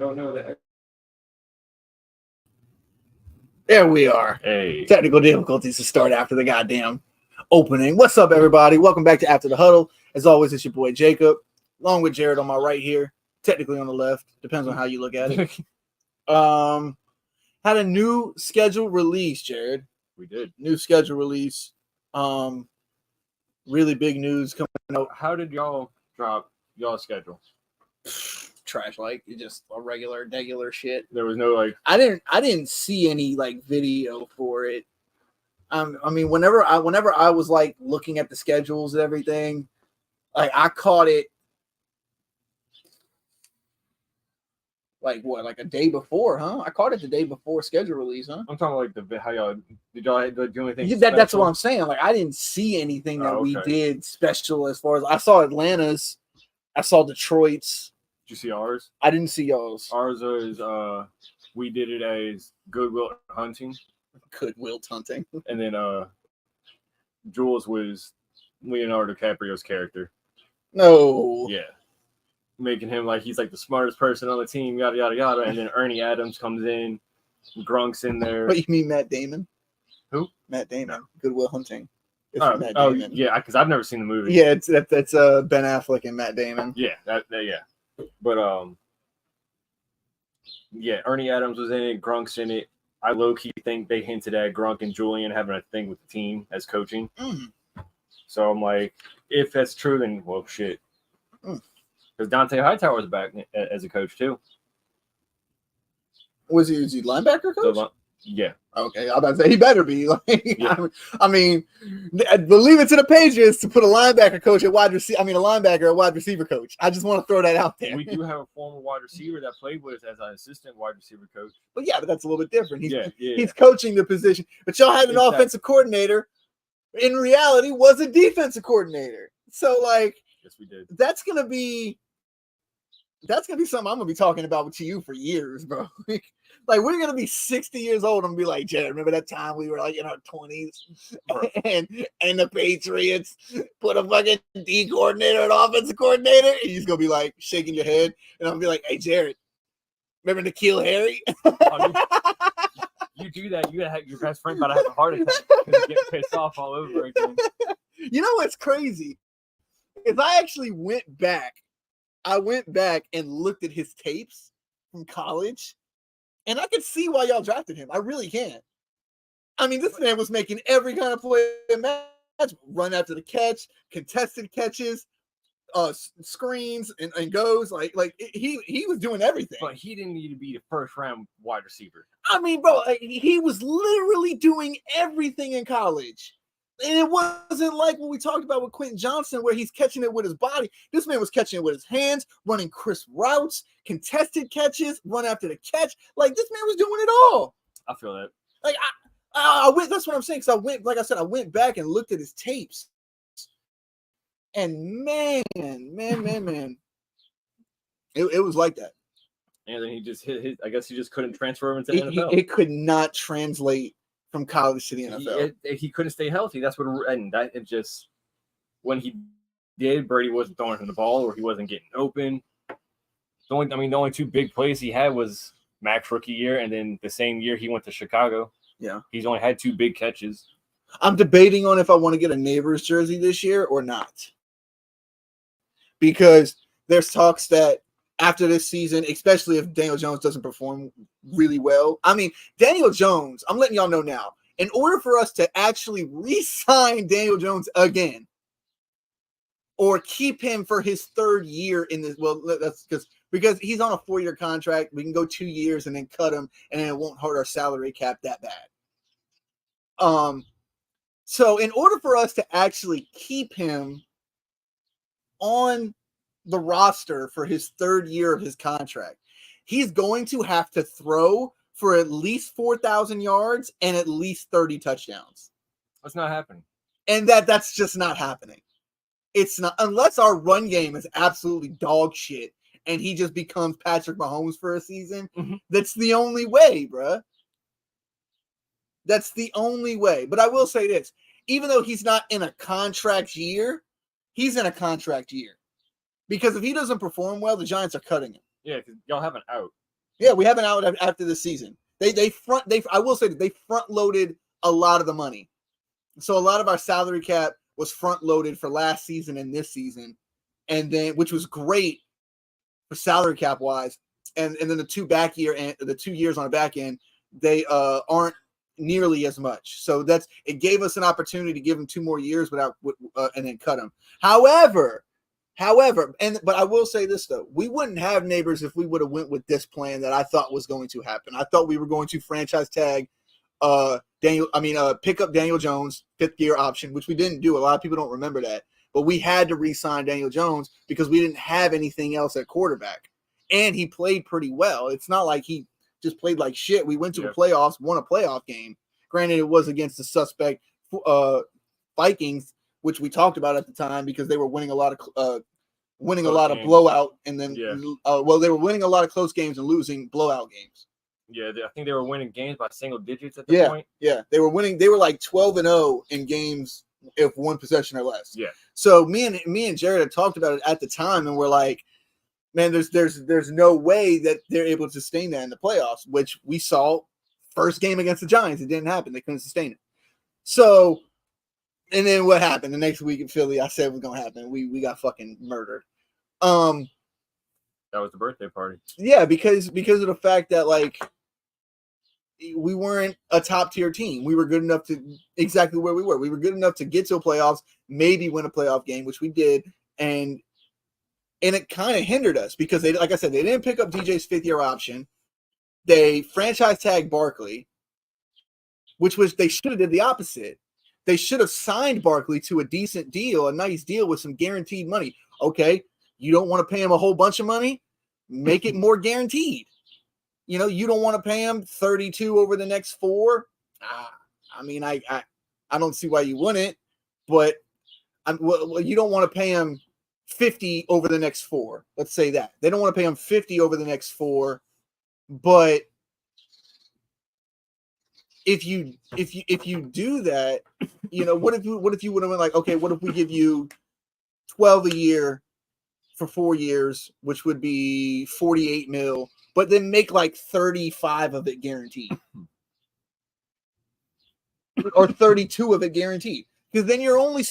don't know that. There we are. Hey. Technical difficulties to start after the goddamn opening. What's up, everybody? Welcome back to After the Huddle. As always, it's your boy Jacob, along with Jared on my right here, technically on the left. Depends on how you look at it. Had a new schedule release, Jared. We did. New schedule release. Really big news coming out. How did y'all drop y'all schedule? Trash, like just a regular shit. There was no like. I didn't see any like video for it. I mean, whenever I was like looking at the schedules and everything, like I caught it like what, like a day before, huh? I caught it the day before schedule release, huh? I'm talking like how y'all did y'all do anything? That's what I'm saying. Like I didn't see anything that we did special as far as I saw Atlanta's, I saw Detroit's. Did you see ours? I didn't see y'all's. Ours is we did it as Goodwill Hunting. Goodwill Hunting. And then Jules was Leonardo DiCaprio's character. No. Yeah. Making him like he's like the smartest person on the team, yada yada yada. And then Ernie Adams comes in, Grunk's in there. What, you mean Matt Damon? Who? Matt Damon. Goodwill Hunting. Oh yeah, because I've never seen the movie. Yeah, that's Ben Affleck and Matt Damon. Yeah, yeah. But yeah, Ernie Adams was in it, Grunk's in it. I low-key think they hinted at Grunk and Julian having a thing with the team as coaching. So I'm like, if that's true, then well, shit. Because Dante Hightower was back as a coach too. Was he linebacker coach? So, yeah. Okay, I'm about to say he better be. Like, yeah. I mean, leave it to the Patriots to put a linebacker coach at wide receiver. I mean, a linebacker at wide receiver coach. I just want to throw that out there. We do have a former wide receiver that played with us as an assistant wide receiver coach. But yeah, but that's a little bit different. He's he's coaching the position. But y'all had an offensive coordinator. In reality, was a defensive coordinator. So like, yes, we did. That's gonna be something I'm gonna be talking about with you for years, bro. Like we're gonna be 60 years old and be like, Jared, remember that time we were like in our 20s and the Patriots put a fucking D coordinator and offensive coordinator, and you're gonna be like shaking your head, and I'll be like, hey Jared, remember N'Keal Harry? You do that, you gotta have your best friend about to have a heart attack because you get pissed off all over again. You know what's crazy? Is I actually went back and looked at his tapes from college. And I can see why y'all drafted him. I really can. I mean, this man was making every kind of play match, run after the catch, contested catches, screens, and goes. Like he was doing everything. But he didn't need to be the first round wide receiver. I mean, bro, he was literally doing everything in college. And it wasn't like what we talked about with Quentin Johnson, where he's catching it with his body. This man was catching it with his hands, running crisp routes, contested catches, run after the catch. Like, this man was doing it all. I feel that. Like, I went, that's what I'm saying. Because I went back and looked at his tapes. And man. It was like that. And then he just I guess he just couldn't transfer him into the NFL. It could not translate from college to the NFL. He couldn't stay healthy. That's what, and that it just when he did, Brady wasn't throwing him the ball or he wasn't getting open. The only two big plays he had was Mac's rookie year, and then the same year he went to Chicago. Yeah, he's only had two big catches. I'm debating on if I want to get a Neighbors jersey this year or not, because there's talks that after this season, especially if Daniel Jones doesn't perform really well. I mean, Daniel Jones, I'm letting y'all know now, in order for us to actually re-sign Daniel Jones again or keep him for his third year in this, well, that's because he's on a 4-year contract. We can go 2 years and then cut him, and then it won't hurt our salary cap that bad. So in order for us to actually keep him on the roster for his third year of his contract, he's going to have to throw for at least 4,000 yards and at least 30 touchdowns. That's not happening. And that's just not happening. It's not, unless our run game is absolutely dog shit and he just becomes Patrick Mahomes for a season. That's the only way, bruh. That's the only way. But I will say this, even though he's not in a contract year, he's in a contract year. Because if he doesn't perform well, the Giants are cutting him. Yeah, because y'all have an out. Yeah, we have an out after the season. I will say that they front loaded a lot of the money. So a lot of our salary cap was front loaded for last season and this season, and then which was great for salary cap wise. And then the 2 years on the back end, they aren't nearly as much. So it gave us an opportunity to give them 2 more years and then cut them. However, but I will say this though, we wouldn't have Neighbors if we would have went with this plan that I thought was going to happen. I thought we were going to franchise tag pick up Daniel Jones, 5th-year option, which we didn't do. A lot of people don't remember that. But we had to re-sign Daniel Jones because we didn't have anything else at quarterback. And he played pretty well. It's not like he just played like shit. We went to the playoffs, won a playoff game. Granted, it was against the suspect Vikings, which we talked about at the time because they were winning a lot of blowout, and then they were winning a lot of close games and losing blowout games. Yeah, I think they were winning games by single digits at the point. Yeah, they were winning. They were like 12-0 in games if 1 possession or less. Yeah. So me and Jared had talked about it at the time, and we're like, man, there's no way that they're able to sustain that in the playoffs, which we saw first game against the Giants. It didn't happen. They couldn't sustain it. So, and then what happened the next week in Philly? I said it was gonna happen. We got fucking murdered. That was the birthday party. Yeah, because of the fact that like we weren't a top tier team. We were good enough to exactly where we were. We were good enough to get to a playoffs, maybe win a playoff game, which we did, and it kind of hindered us because they, like I said, they didn't pick up DJ's 5th-year option. They franchise tagged Barkley, which was they should have did the opposite. They should have signed Barkley to a decent deal, a nice deal with some guaranteed money. Okay, you don't want to pay him a whole bunch of money, make it more guaranteed. You know, you don't want to pay him 32 over the next 4. I mean, I don't see why you wouldn't, but you don't want to pay him 50 over the next 4. Let's say that. They don't want to pay him 50 over the next 4, but if you do that, you know, what if you would have been like, okay, what if we give you 12 a year for 4 years, which would be 48 mil, but then make like 35 of it guaranteed. Or 32 of it guaranteed. Because then you're only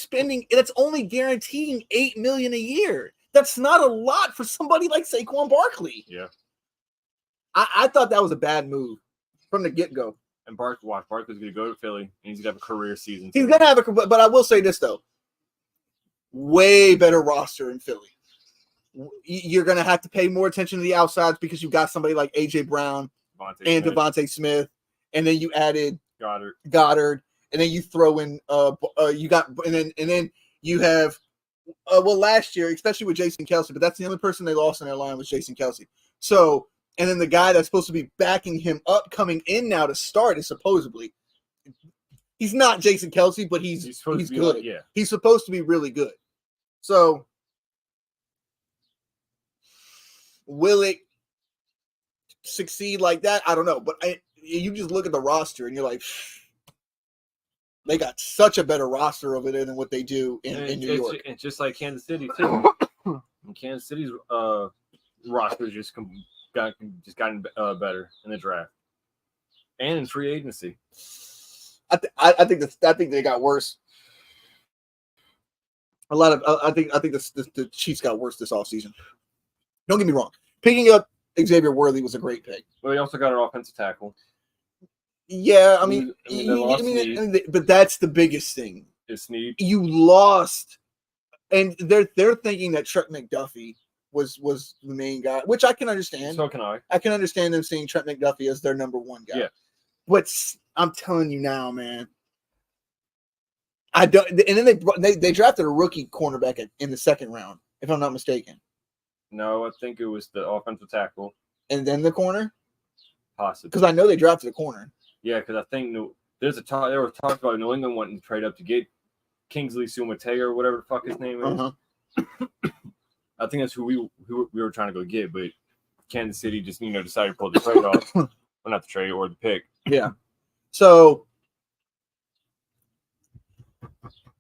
that's only guaranteeing $8 million a year. That's not a lot for somebody like Saquon Barkley. Yeah. I thought that was a bad move from the get-go. And Barkley's going to go to Philly, and he's going to have a career season. He's going to have but I will say this, though. Way better roster in Philly. You're going to have to pay more attention to the outsides because you got somebody like A.J. Brown and Devontae Smith, and then you added Goddard, and then you throw in and then you have last year, especially with Jason Kelce, but that's the only person they lost in their line was Jason Kelce. So, and then the guy that's supposed to be backing him up coming in now to start is supposedly he's not Jason Kelce, but he's good. Yeah. He's supposed to be really good. So will it succeed like that? I don't know. But you just look at the roster and you're like, they got such a better roster over there than what they do in New York. It's just like Kansas City, too. Kansas City's roster just gotten better in the draft and in free agency. I think they got worse. I think the Chiefs got worse this offseason. Don't get me wrong. Picking up Xavier Worthy was a great pick. Well, they also got an offensive tackle. Yeah, but that's the biggest thing. It's Snead. You lost, and they're thinking that Trent McDuffie was the main guy, which I can understand. So can I. I can understand them seeing Trent McDuffie as their number 1 guy. Yeah. But I'm telling you now, man. I don't. And then they drafted a rookie cornerback in the 2nd round, if I'm not mistaken. No, I think it was the offensive tackle. And then the corner? Possibly. Because I know they drafted a corner. Yeah, because I think there was talk about New England wanting to trade up to get Kingsley Suamataia or whatever the fuck his name is. Uh-huh. I think that's who we were trying to go get, but Kansas City just decided to pull the trade off. Well, not the trade or the pick. Yeah. So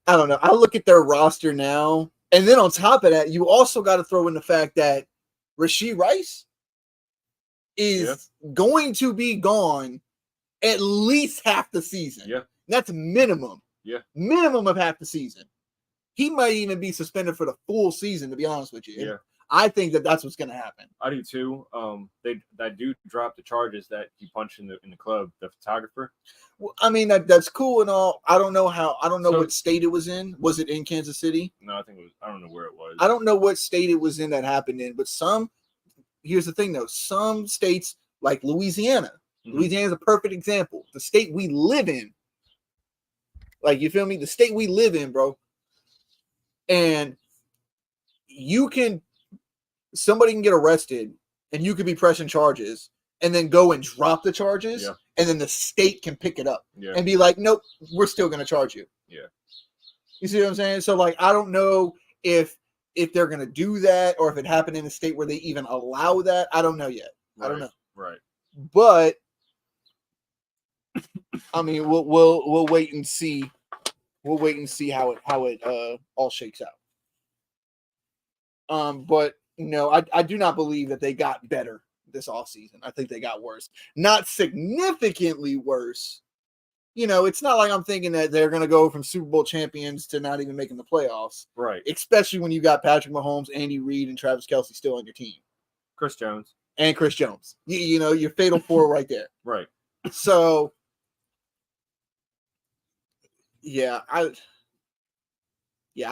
I don't know. I look at their roster now, and then on top of that, you also got to throw in the fact that Rashee Rice is going to be gone at least half the season. Yeah. That's minimum. Yeah. Minimum of half the season. He might even be suspended for the full season, to be honest with you. Yeah. I think that's what's going to happen. I do too. That dude dropped the charges that he punched in the club, the photographer. Well, I mean, that's cool and all. I don't know what state it was in. Was it in Kansas City? No, I think it was. I don't know where it was. I don't know what state it was in that happened in, but here's the thing though. Some states like Louisiana. Mm-hmm. Louisiana is a perfect example. The state we live in. Like, you feel me? The state we live in, bro. And somebody can get arrested and you could be pressing charges and then go and drop the charges. Yeah. And then the state can pick it up and be like, nope, we're still going to charge you. Yeah. You see what I'm saying? So, like, I don't know if they're going to do that or if it happened in a state where they even allow that. I don't know yet. Right. I don't know. Right. But I mean, we'll wait and see. We'll wait and see how it all shakes out. But no, I do not believe that they got better this offseason. I think they got worse. Not significantly worse. You know, it's not like I'm thinking that they're going to go from Super Bowl champions to not even making the playoffs. Right. Especially when you got Patrick Mahomes, Andy Reid, and Travis Kelce still on your team. Chris Jones. And Chris Jones. You know, your fatal four right there. Right. So, yeah, I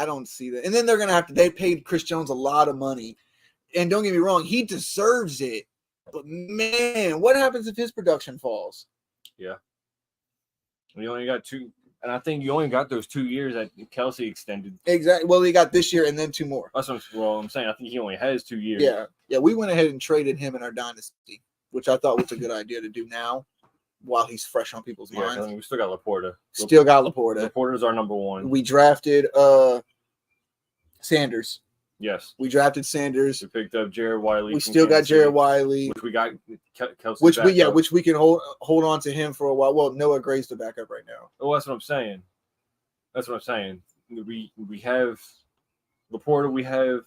don't see that. And then they paid Chris Jones a lot of money. And don't get me wrong, he deserves it. But man, what happens if his production falls? Yeah. You only got 2, and I think you only got those 2 years that Kelce extended. Exactly. Well, he got this year and then 2 more. That's what I'm saying. I think he only has 2 years. Yeah. Yeah, we went ahead and traded him in our dynasty, which I thought was a good idea to do now while he's fresh on people's minds. I mean, we still got Laporta. Laporta's our number one. We drafted Sanders. Yes. We drafted Sanders. We picked up Jared Wiley. We still got Jared Wiley. Which we got Kelce. Which we can hold on to him for a while. Well, Noah Gray's the backup right now. Oh, that's what I'm saying. We have Laporta. We have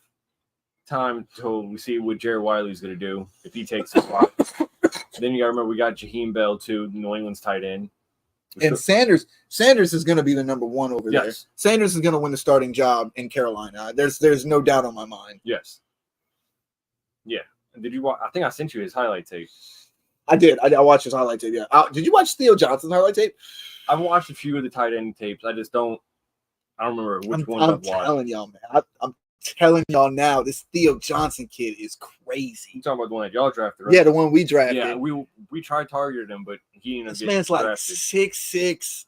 time till we see what Jared Wiley's going to do if he takes the spot. Then you got to remember we got Jaheim Bell too, New England's tight end. And Sanders is going to be the number one over there. Sanders is going to win the starting job in Carolina. There's no doubt on my mind. Yes. Yeah. Did you watch? I think I sent you his highlight tape. I did. I watched his highlight tape. Yeah. Did you watch Theo Johnson's highlight tape? I've watched a few of the tight end tapes. I don't remember which one I've watched. I'm telling y'all, man. I'm telling y'all now, this Theo Johnson kid is crazy. You talking about the one that y'all drafted, right? Yeah, the one we drafted. Yeah, we tried targeting him, but he ended up getting man's drafted. Like 6'6",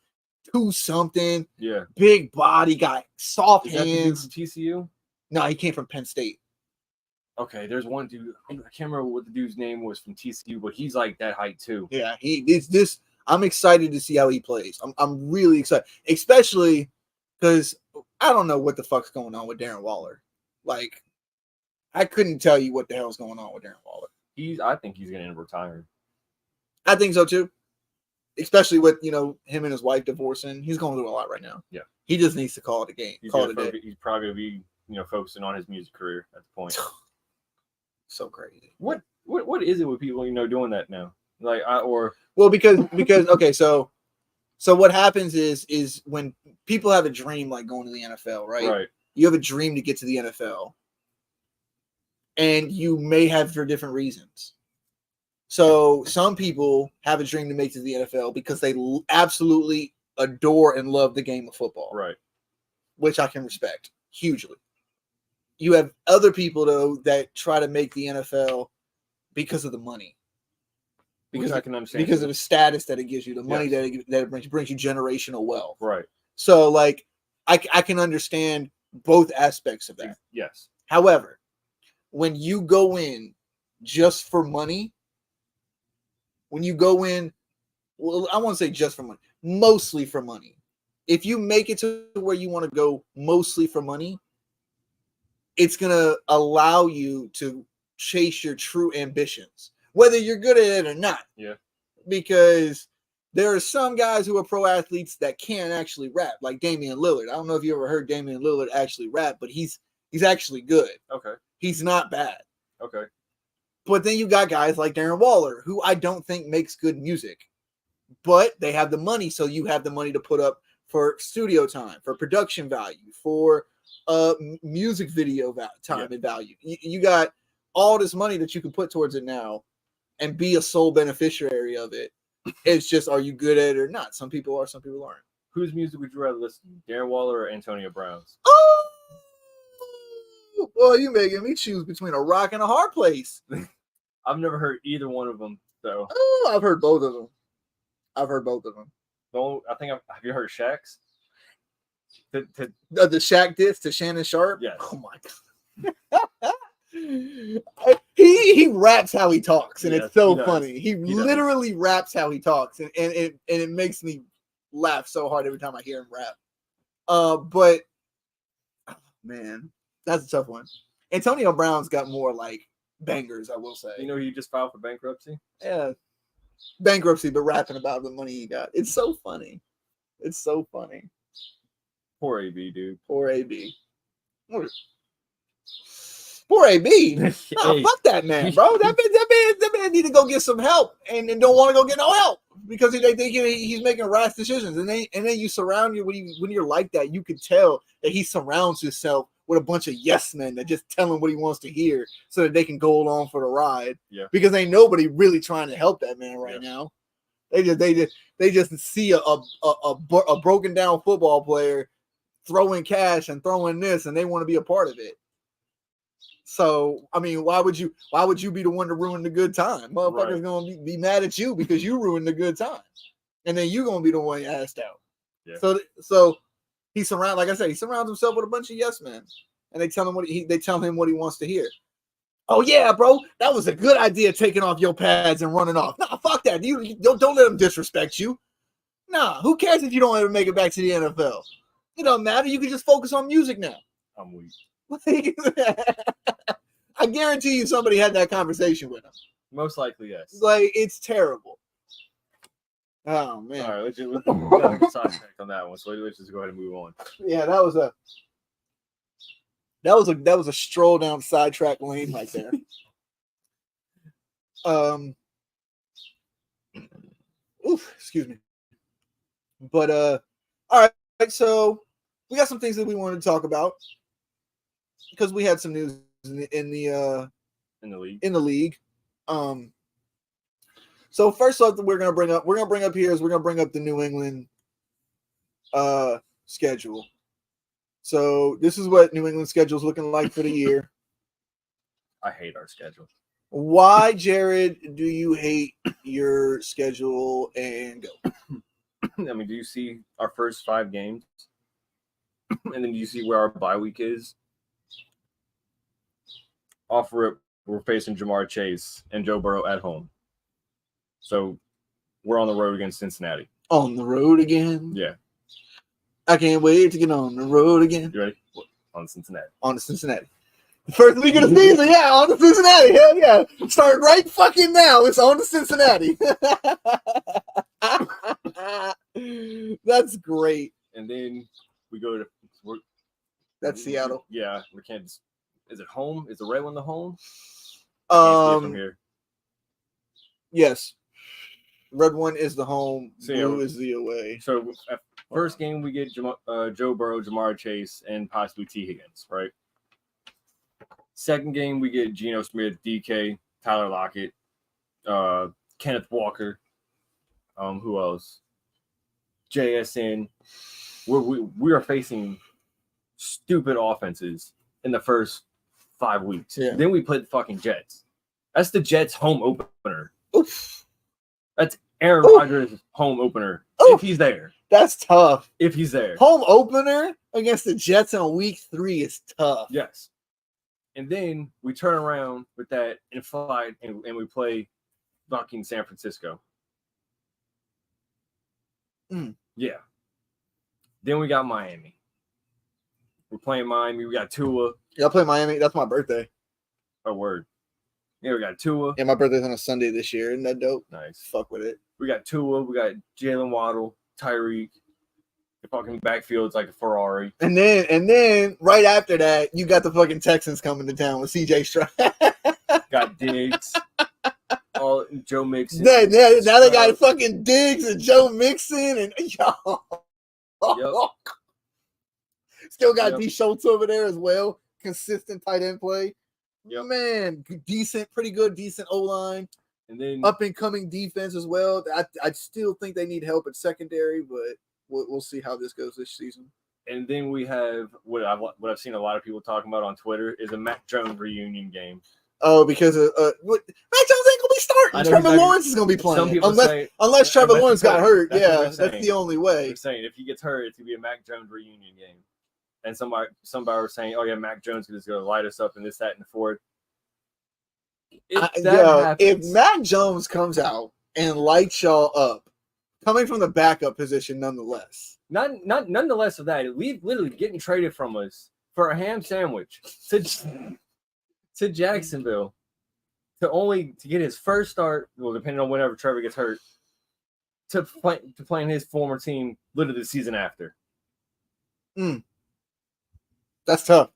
2 something. Yeah. Big body, got soft hands. That the dude from TCU? No, he came from Penn State. Okay, there's one dude. I can't remember what the dude's name was from TCU, but he's like that height too. Yeah, I'm excited to see how he plays. I'm really excited, especially because I don't know what the fuck's going on with Darren Waller. Like, I couldn't tell you what the hell's going on with Darren Waller. I think he's going to end up retiring. I think so too. Especially with, him and his wife divorcing. He's going through a lot right now. Yeah. He just needs to call it a game. He's probably going to be, focusing on his music career at the point. So crazy. What is it with people, doing that now? Because okay, so what happens is when people have a dream like going to the NFL, right? Right. You have a dream to get to the NFL. And you may have for different reasons. So some people have a dream to make it to the NFL because they absolutely adore and love the game of football. Right. Which I can respect hugely. You have other people, though, that try to make the NFL because of the money. Because I can understand. Because of the status that it gives you, the money that it brings you generational wealth. Right. So, like, I can understand both aspects of that. Yes. However, when you go in just for money, I won't say just for money, mostly for money. If you make it to where you want to go mostly for money, it's going to allow you to chase your true ambitions, whether you're good at it or not. Yeah. Because there are some guys who are pro athletes that can't actually rap, like Damian Lillard. I don't know if you ever heard Damian Lillard actually rap, but he's actually good. Okay. He's not bad. Okay. But then you got guys like Darren Waller, who I don't think makes good music. But they have the money, so you have the money to put up for studio time, for production value, for music video time and value. You got all this money that you can put towards it now and be a sole beneficiary of it. It's just, are you good at it or not? Some people are, some people aren't. Whose music would you rather listen to, Darren Waller or Antonio Brown's? Oh, boy, you making me choose between a rock and a hard place. I've never heard either one of them, though. Oh, I've heard both of them. I think have you heard Shaq's? The Shaq diss to Shannon Sharp? Yes. Oh my god. he raps how he talks, and it's so funny. He literally raps how he talks, and it makes me laugh so hard every time I hear him rap. But man, that's a tough one. Antonio Brown's got more like bangers, I will say. You know, he just filed for bankruptcy. Yeah, bankruptcy, but rapping about the money he got. It's so funny. It's so funny. Poor AB, dude. Poor AB. Poor AB. Nah, Hey. Fuck that man, bro. That man need to go get some help and don't want to go get no help because they think he's making rash decisions. And then you surround you when you're like that, you can tell that he surrounds himself with a bunch of yes men that just tell him what he wants to hear so that they can go along for the ride. Yeah. Because ain't nobody really trying to help that man right now. They just see a broken down football player throwing cash and throwing this, and they want to be a part of it. So, I mean, why would you be the one to ruin the good time? Motherfuckers gonna be mad at you because you ruined the good time, and then you gonna be the one asked out. Yeah. So he surrounds himself with a bunch of yes men, and they tell him what he wants to hear. Oh yeah, bro, that was a good idea, taking off your pads and running off. Nah, fuck that. You don't let them disrespect you. Nah, who cares if you don't ever make it back to the NFL? It doesn't matter. You can just focus on music now. I'm weak. I guarantee you somebody had that conversation with him. Most likely, yes. Like, it's terrible. Oh man. All right, let's get sidetracked on that one. So let's just go ahead and move on. Yeah, that was a stroll down sidetrack lane right there. Excuse me. But all right, so we got some things that we wanted to talk about because we had some news in the league. So first off, we're gonna bring up the New England schedule. So this is what New England schedule is looking like for the year. I hate our schedule. Why, Jared, do you hate your schedule? And go. I mean, do you see our first 5 games? And then do you see where our bye week is? Off rip, we're facing Jamar Chase and Joe Burrow at home. So we're on the road against Cincinnati. On the road again? Yeah. I can't wait to get on the road again. You ready? On Cincinnati. On to Cincinnati. The first week of the season, yeah, on to Cincinnati. Hell yeah. Start right fucking now. It's on to Cincinnati. That's great. And then we go to that's Seattle. Yeah, we can't. Is it home? Is the red one the home? From here. Yes. Red one is the home. So, blue is the away. So first game we get Joe Burrow, Jamar Chase, and possibly T. Higgins, right? Second game we get Geno Smith, DK, Tyler Lockett, Kenneth Walker. Who else? JSN. We are facing stupid offenses in the first 5 weeks. Yeah. Then we played the fucking Jets. That's the Jets home opener. Oof. That's Aaron Rodgers' home opener. Oof. If he's there. That's tough. If he's there. Home opener against the Jets in week 3 is tough. Yes. And then we turn around with that and fly and we play fucking San Francisco. Yeah. Then we got Miami. We're playing Miami. We got Tua. Y'all play Miami. That's my birthday. Oh, word. Yeah, we got Tua. Yeah, my birthday's on a Sunday this year. Isn't that dope? Nice. Fuck with it. We got Tua. We got Jalen Waddle, Tyreek. The fucking backfield's like a Ferrari. And then right after that, you got the fucking Texans coming to town with CJ Stroud. got Diggs. All Joe Mixon. Now they got fucking Diggs and Joe Mixon and y'all. Yep. Still got D Schultz over there as well. Consistent tight end play. Yep. Man, pretty good, decent O-line. And then up and coming defense as well. I still think they need help at secondary, but we'll see how this goes this season. And then we have what I've seen a lot of people talking about on Twitter is a Mac Jones reunion game. Oh, because Mac Jones ain't gonna be starting. Trevor Lawrence is gonna be playing unless Trevor Lawrence got hurt. That's the only way. They're saying if he gets hurt, it's gonna be a Mac Jones reunion game. And somebody was saying, "Oh yeah, Mac Jones is gonna light us up in this, that, and the fourth." If Mac Jones comes out and lights y'all up, coming from the backup position, nonetheless. Not nonetheless of that, literally getting traded from us for a ham sandwich to Jacksonville to get his first start. Well, depending on whenever Trevor gets hurt, to playing his former team literally the season after. That's tough.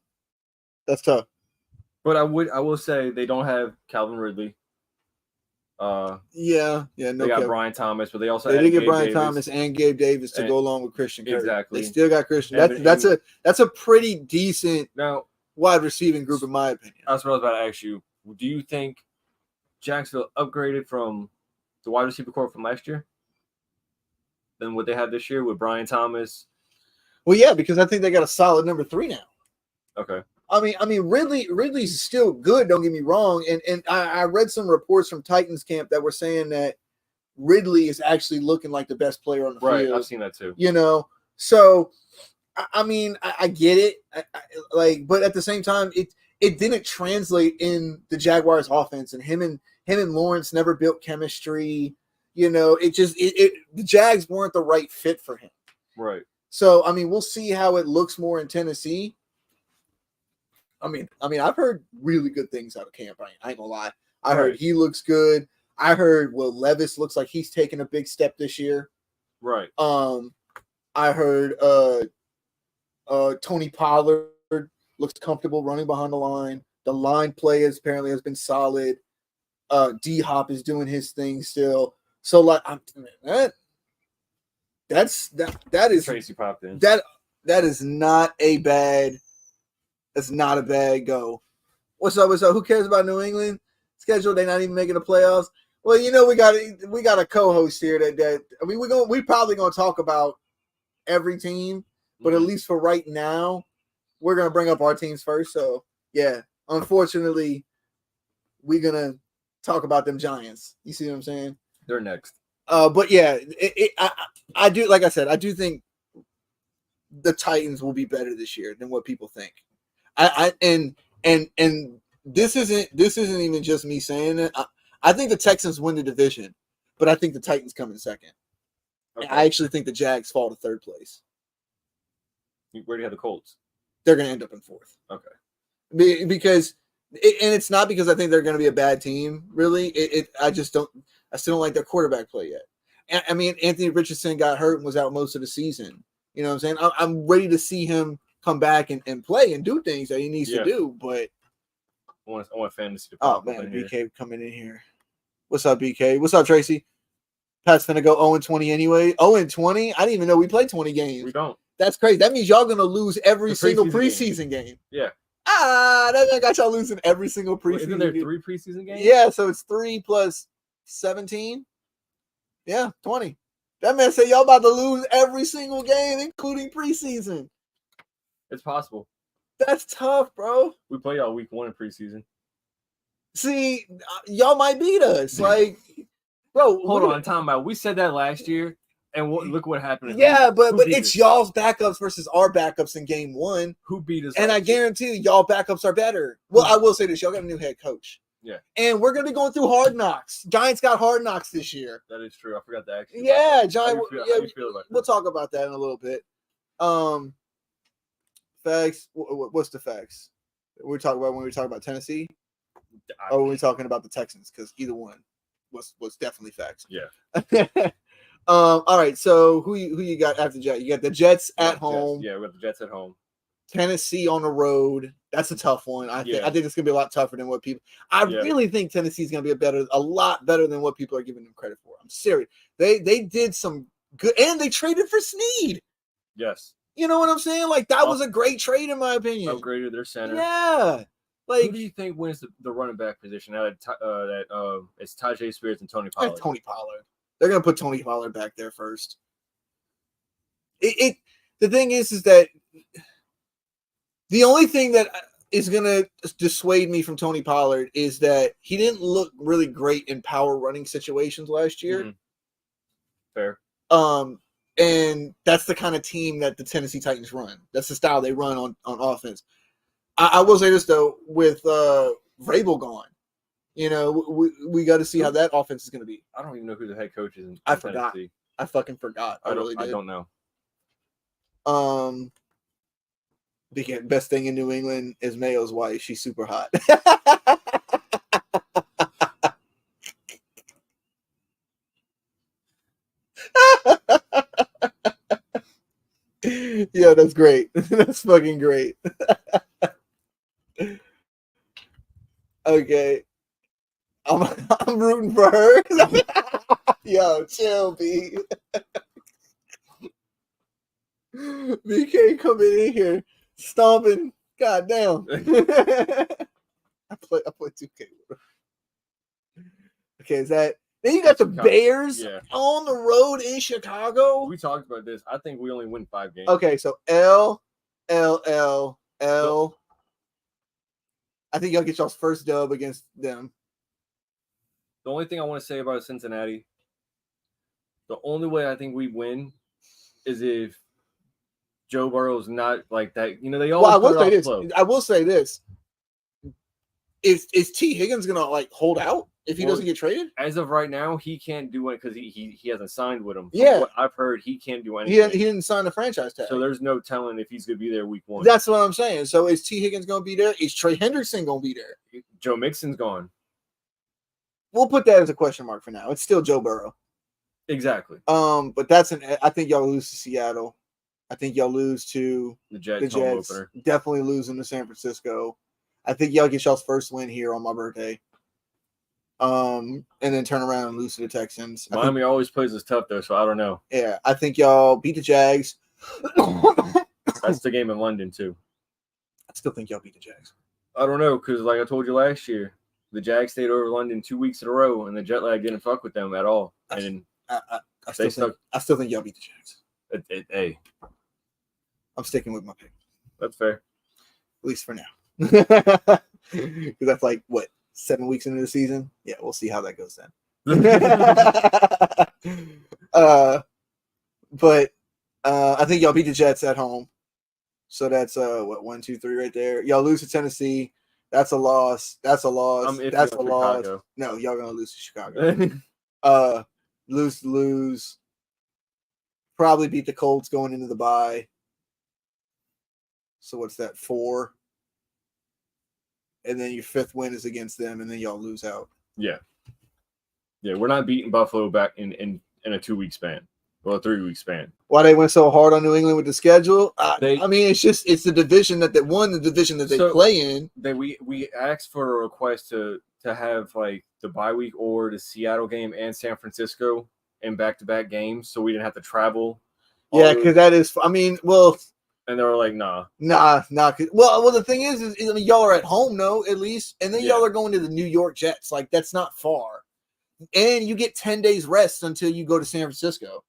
But I will say they don't have Calvin Ridley. No. They got Brian Thomas, but they did get Brian Thomas and Gabe Davis to go along with Christian Kirk. Exactly. They still got Christian. That's a pretty decent wide receiving group, in my opinion. That's what I was about to ask you. Do you think Jacksonville upgraded from the wide receiver core from last year than what they had this year with Brian Thomas? Well, yeah, because I think they got a solid number 3 now. Okay. I mean, Ridley's still good. Don't get me wrong. And I read some reports from Titans camp that were saying that Ridley is actually looking like the best player on the field. Right, I've seen that too. So I mean, I get it. But at the same time, it didn't translate in the Jaguars' offense, and him and Lawrence never built chemistry. The Jags weren't the right fit for him. Right. So I mean, we'll see how it looks more in Tennessee. I mean, I've heard really good things out of camp. I ain't gonna lie. I heard he looks good. I heard Will Levis looks like he's taking a big step this year. Right. I heard Tony Pollard looks comfortable running behind the line. The line play apparently has been solid. D-Hop is doing his thing still. So that is Tracy popped in. That is not a bad. That's not a bad go. What's up? Who cares about New England schedule? They're not even making the playoffs. Well, we got a co-host here we probably gonna talk about every team, but at least for right now, we're gonna bring up our teams first. So yeah, unfortunately, we're gonna talk about them Giants. You see what I'm saying? They're next. But yeah, I do. Like I said, I do think the Titans will be better this year than what people think. And this isn't even just me saying it. I think the Texans win the division, but I think the Titans come in second. Okay. I actually think the Jags fall to third place. Where do you have the Colts? They're going to end up in fourth. Okay. Because it's not because I think they're going to be a bad team. Really, I still don't like their quarterback play yet. I mean, Anthony Richardson got hurt and was out most of the season. You know what I'm saying? I'm ready to see him come back and play and do things that he needs to do, but I want fantasy to pop man, BK coming in here. What's up, BK? What's up, Tracy? Pat's gonna go 0-20 anyway. 0-20? I didn't even know we played 20 games. We don't. That's crazy. That means y'all gonna lose every single preseason game. Yeah. That got y'all losing every single preseason. Isn't there 3 preseason games? Yeah, so it's 3 plus 17. Yeah, 20. That man said y'all about to lose every single game, including preseason. It's possible. That's tough, bro. We play y'all week 1 in preseason. See, y'all might beat us. Like, bro, hold on, time out. We said that last year, and look what happened. Yeah, but it's y'all's backups versus our backups in game 1. Who beat us? And I guarantee you, y'all backups are better. Well, I will say this: y'all got a new head coach. Yeah. And we're gonna be going through Hard Knocks. Giants got Hard Knocks this year. That is true. I forgot that actually. Yeah, Giants. How you feel about that? We'll talk about that in a little bit. Facts. What's the facts? We're talking about when we talk about Tennessee. Or are we talking about the Texans? Because either one was definitely facts. Yeah. All right. So who you got after Jets? You got the Jets at home. Yeah, we got the Jets at home. Tennessee on the road. That's a tough one. I think it's gonna be a lot tougher than what people. I Yeah. really think Tennessee's gonna be a lot better than what people are giving them credit for. I'm serious. They did some good, and they traded for Snead. Yes. You know what I'm saying? Like that was a great trade in my opinion. Upgraded their center. Yeah. Like, who do you think wins the running back position? Now that it's Tajay Spears and Tony Pollard. Tony Pollard. They're gonna put Tony Pollard back there first. The thing is that the only thing that is gonna dissuade me from Tony Pollard is that he didn't look really great in power running situations last year. Mm-hmm. Fair. And that's the kind of team that the Tennessee Titans run. That's the style they run on offense. I will say this though, with Vrabel gone, you know, we got to see how that offense is going to be. I don't even know who the head coach is in I forgot. Tennessee. I fucking forgot. I don't know. The best thing in New England is Mayo's wife. She's super hot. Yeah, that's great. That's fucking great. Okay. I'm rooting for her. Yo, chill, B. BK coming in here stomping. God damn. I play 2K with her. Okay, is that then you got the Bears on the road in Chicago? We talked about this. I think we only win 5 games. Okay, so L. I think y'all get y'all's first dub against them. The only thing I want to say about Cincinnati, the only way I think we win is if Joe Burrow's not like that. You know, they always I will say this. Is T. Higgins gonna like hold out if he doesn't get traded? As of right now, he can't do it because he hasn't signed with him. Yeah, what I've heard, he can't do anything. He didn't sign the franchise tag, so there's no telling if he's gonna be there week 1. That's what I'm saying. So is T. Higgins gonna be there? Is Trey Hendrickson gonna be there? Joe Mixon's gone. We'll put that as a question mark for now. It's still Joe Burrow. Exactly. But I think y'all lose to Seattle. I think y'all lose to the Jets. Home opener. Definitely losing to San Francisco. I think y'all get y'all's first win here on my birthday. And then turn around and lose to the Texans. Miami always plays us tough though, so I don't know. Yeah, I think y'all beat the Jags. That's the game in London too. I still think y'all beat the Jags. I don't know, because like I told you last year, the Jags stayed over London 2 weeks in a row, and the jet lag didn't fuck with them at all. And I still think y'all beat the Jags. Hey, I'm sticking with my pick. That's fair. At least for now. Because that's like, what, 7 weeks into the season? Yeah, we'll see how that goes then. But I think y'all beat the Jets at home. So that's 1, 2, 3 right there. Y'all lose to Tennessee. That's a loss. That's a loss. That's a loss. No, y'all gonna lose to Chicago. Lose. Probably beat the Colts going into the bye. So what's that? 4. And then your 5th win is against them, and then y'all lose out. Yeah. Yeah, we're not beating Buffalo back in a 2-week span. Well, a 3-week span. Why they went so hard on New England with the schedule? I mean, it's the division that they play in. We asked for a request to have like the bye week or the Seattle game and San Francisco in back-to-back games, so we didn't have to travel. Yeah, because that is. I mean, well. And they were like, nah. Well, the thing is I mean, y'all are at home, no, at least, and then y'all are going to the New York Jets. Like that's not far, and you get 10 days rest until you go to San Francisco.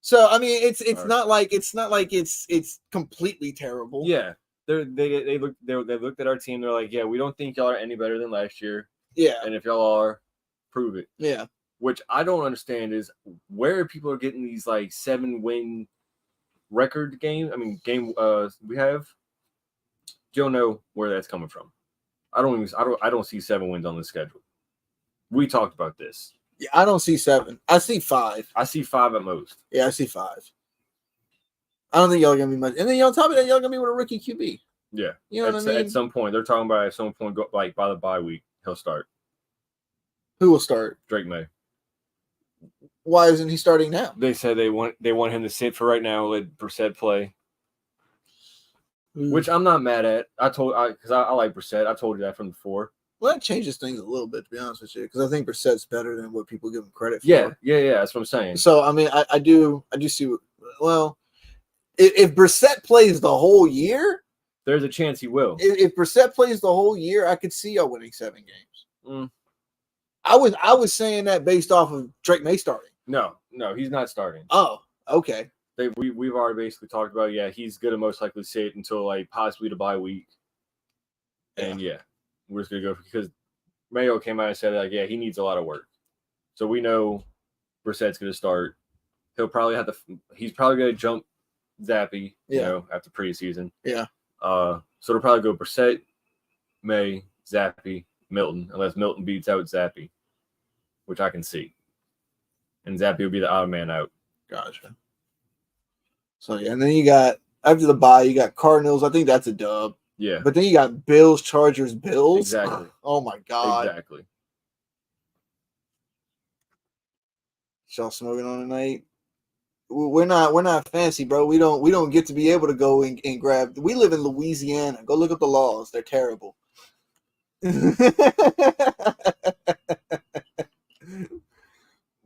So I mean, it's not like it's completely terrible. Yeah, they looked at our team. They're like, yeah, we don't think y'all are any better than last year. Yeah, and if y'all are, prove it. Yeah, which I don't understand is where people are getting these like 7-win record game. I mean, we have. You don't know where that's coming from. I don't see 7 wins on the schedule. We talked about this. Yeah, I don't see 7. I see 5. I see 5 at most. Yeah, I see 5. I don't think y'all are gonna be much. And then y'all tell me that y'all gonna be with a rookie QB. Yeah, you know what I mean. At some point, they're talking about by the bye week he'll start. Who will start? Drake May. Why isn't he starting now? They said they want him to sit for right now. Let Brissett play. which I'm not mad at. Because I like Brissett. I told you that from before. Well, that changes things a little bit, to be honest with you, because I think Brissett's better than what people give him credit for. Yeah. That's what I'm saying. So, I mean, I do see what, well, if Brissett plays the whole year, there's a chance he will. If Brissett plays the whole year, I could see y'all winning 7 games. I was saying that based off of Drake May starting. No, he's not starting. Oh, okay. We've already basically talked about, he's going to most likely sit until like possibly the bye week. And we're just going to go because Mayo came out and said like, he needs a lot of work. So we know Brissett's going to start. He's probably going to jump Zappy, after preseason. Yeah. So it'll probably go Brissett, May, Zappy, Milton, unless Milton beats out Zappy, which I can see. And Zappy will be the odd man out. Gotcha. So, and then you got, after the bye, you got Cardinals. I think that's a dub. Yeah. But then you got Bills, Chargers, Bills. Exactly. Oh, my God. Exactly. Y'all smoking on tonight? We're not fancy, bro. We don't get to be able to go and grab. We live in Louisiana. Go look up the laws. They're terrible.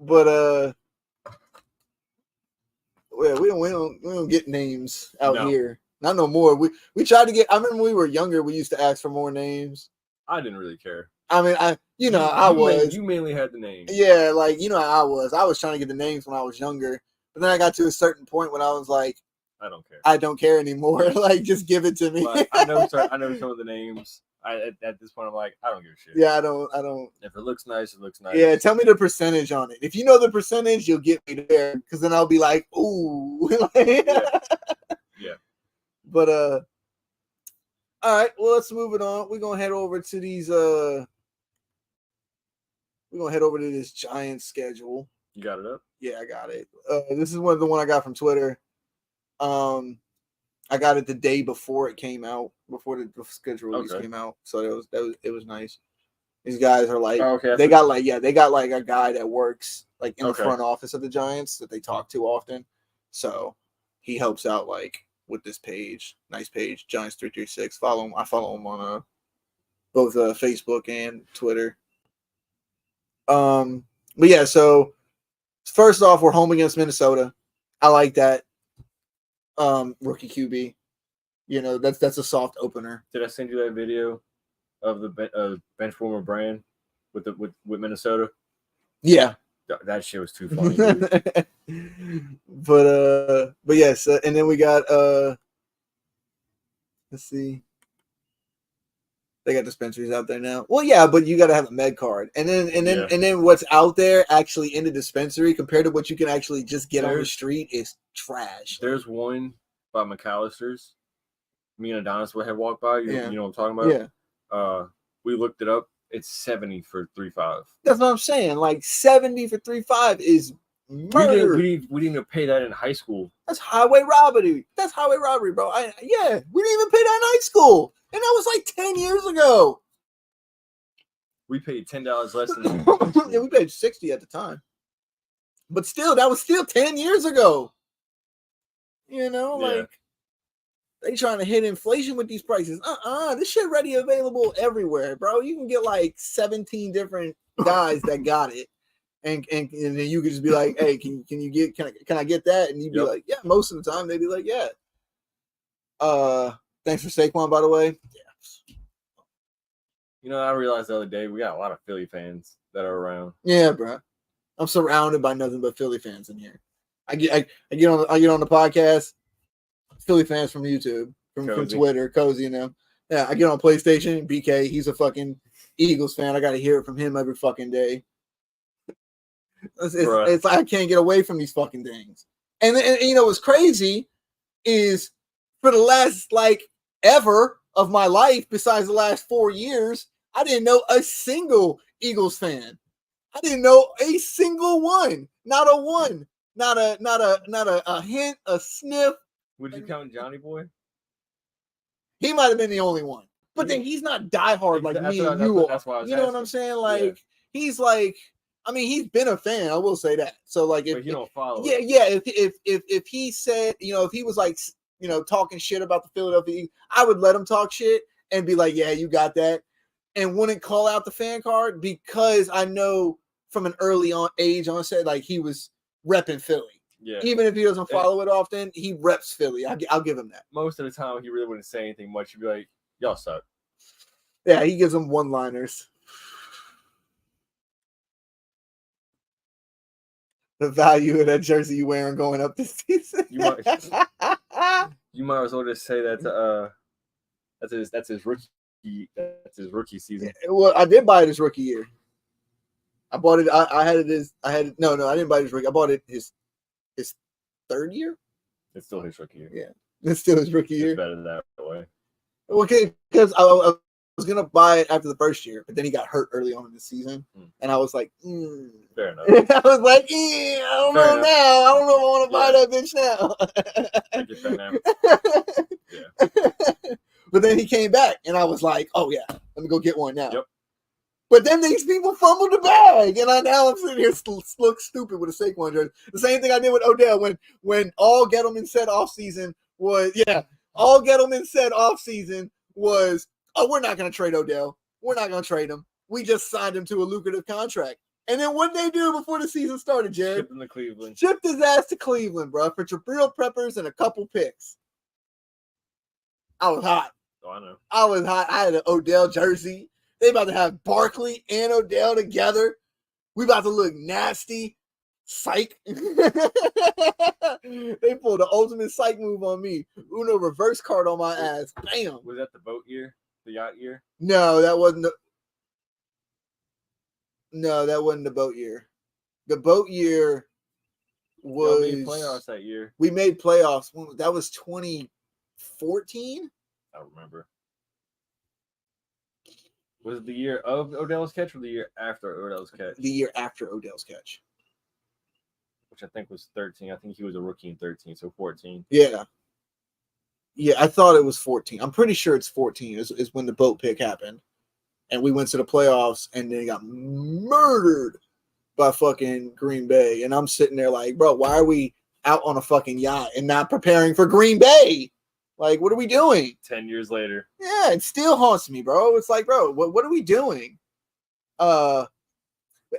But we don't get names out here. Not no more. We tried to get. I remember when we were younger, we used to ask for more names. I didn't really care. I mean, You mainly had the names. Yeah, like how I was. I was trying to get the names when I was younger, but then I got to a certain point when I was like, I don't care. I don't care anymore. Like, just give it to me. I know some of the names. At this point, I'm like, I don't give a shit. Yeah, I don't. If it looks nice, it looks nice. Yeah, tell me the percentage on it. If you know the percentage, you'll get me there, because then I'll be like, ooh. Yeah. But all right. Well, let's move it on. We're gonna head over to these. We're gonna head over to this Giants schedule. You got it up? Yeah, I got it. This is the one I got from Twitter. I got it the day before it came out, before the schedule release came out. So it was nice. These guys are like, they got like a guy that works like in the front office of the Giants that they talk to often. So he helps out like with this page, nice page, Giants 336. Follow him. I follow him on both Facebook and Twitter. But yeah, so first off, we're home against Minnesota. I like that. Rookie QB, that's a soft opener. Did I send you that video of the bench warmer Brand with Minnesota? Yeah, that shit was too funny. But yes, and then we got let's see, they got dispensaries out there now. Well, yeah, but you got to have a med card, and then what's out there actually in the dispensary compared to what you can actually just get on the street is trash. There's one by McAllister's. Me and Adonis had walked by. You know what I'm talking about? Yeah. We looked it up. It's 70 for 3.5. That's what I'm saying. Like 70 for 3.5 is murder. We didn't even pay that in high school. That's highway robbery. That's highway robbery, bro. We didn't even pay that in high school, and that was like 10 years ago. We paid $10 less than. Yeah, we paid $60 at the time, but still, that was still 10 years ago. Like they trying to hit inflation with these prices. This shit ready available everywhere, bro. You can get like 17 different guys that got it, and then you could just be like, hey, can I get that? And you'd be like, yeah. Most of the time they'd be like, yeah. Thanks for Saquon, by the way. Yeah. I realized the other day we got a lot of Philly fans that are around. Yeah, bro. I'm surrounded by nothing but Philly fans in here. I get on the podcast. Philly fans from YouTube, from Twitter, Cozy, Yeah, I get on PlayStation. BK, he's a fucking Eagles fan. I got to hear it from him every fucking day. It's like I can't get away from these fucking things. And what's crazy is for the last ever of my life, besides the last 4 years, I didn't know a single Eagles fan. I didn't know a single one. Not a one. Not a hint, a sniff. Would you count Johnny Boy? He might have been the only one. But then he's not diehard like me and you are. That's why I was asking. What I'm saying? He's he's been a fan. I will say that. So if you don't follow. Yeah. If he said, if he was talking shit about the Philadelphia Eagles, I would let him talk shit and be like, yeah, you got that. And wouldn't call out the fan card because I know from an early age onset, like he was repping Philly. Yeah. Even if he doesn't follow it often, he reps Philly. I'll give him that. Most of the time, he really wouldn't say anything much. He'd be like, y'all suck. Yeah, he gives them one-liners. The value of that jersey you wearing going up this season. You might as well just say that that's his rookie season. Well, I did buy it his rookie year. I bought it. I had it. No, I didn't buy it his rookie. I bought it his third year. It's still his rookie year. Yeah, it's still his rookie year. It's better that way. Okay, because I was gonna buy it after the first year, but then he got hurt early on in the season, and I was like, fair enough. I was like, I don't know now. I don't know if I want to buy that bitch now. I get that now. Yeah. But then he came back, and I was like, oh yeah, let me go get one now. Yep. But then these people fumbled the bag, and I'm sitting here look stupid with a Saquon jersey. The same thing I did with Odell when all Gettleman said offseason was, all Gettleman said offseason was, oh, we're not going to trade Odell. We're not going to trade him. We just signed him to a lucrative contract. And then what did they do before the season started, Jared? Shipped him to Cleveland. Shipped his ass to Cleveland, bro, for Jabril Peppers and a couple picks. I was hot. Oh, I know. I was hot. I had an Odell jersey. They about to have Barkley and Odell together. We about to look nasty. Psych. They pulled the ultimate psych move on me. Uno reverse card on my ass. Bam. Was that the boat year? The yacht year? No, that wasn't that wasn't the boat year. The boat year was made playoffs that year. We made playoffs. That was 2014. I don't remember. Was it the year of Odell's catch or the year after Odell's catch? The year after Odell's catch. Which I think was 13. I think he was a rookie in 13, so 14. Yeah. Yeah, I thought it was 14. I'm pretty sure it's 14 is when the boat pick happened. And we went to the playoffs and then got murdered by fucking Green Bay. And I'm sitting there like, bro, why are we out on a fucking yacht and not preparing for Green Bay? Like, what are we doing? 10 years later. Yeah, it still haunts me, bro. It's like, bro, what are we doing? But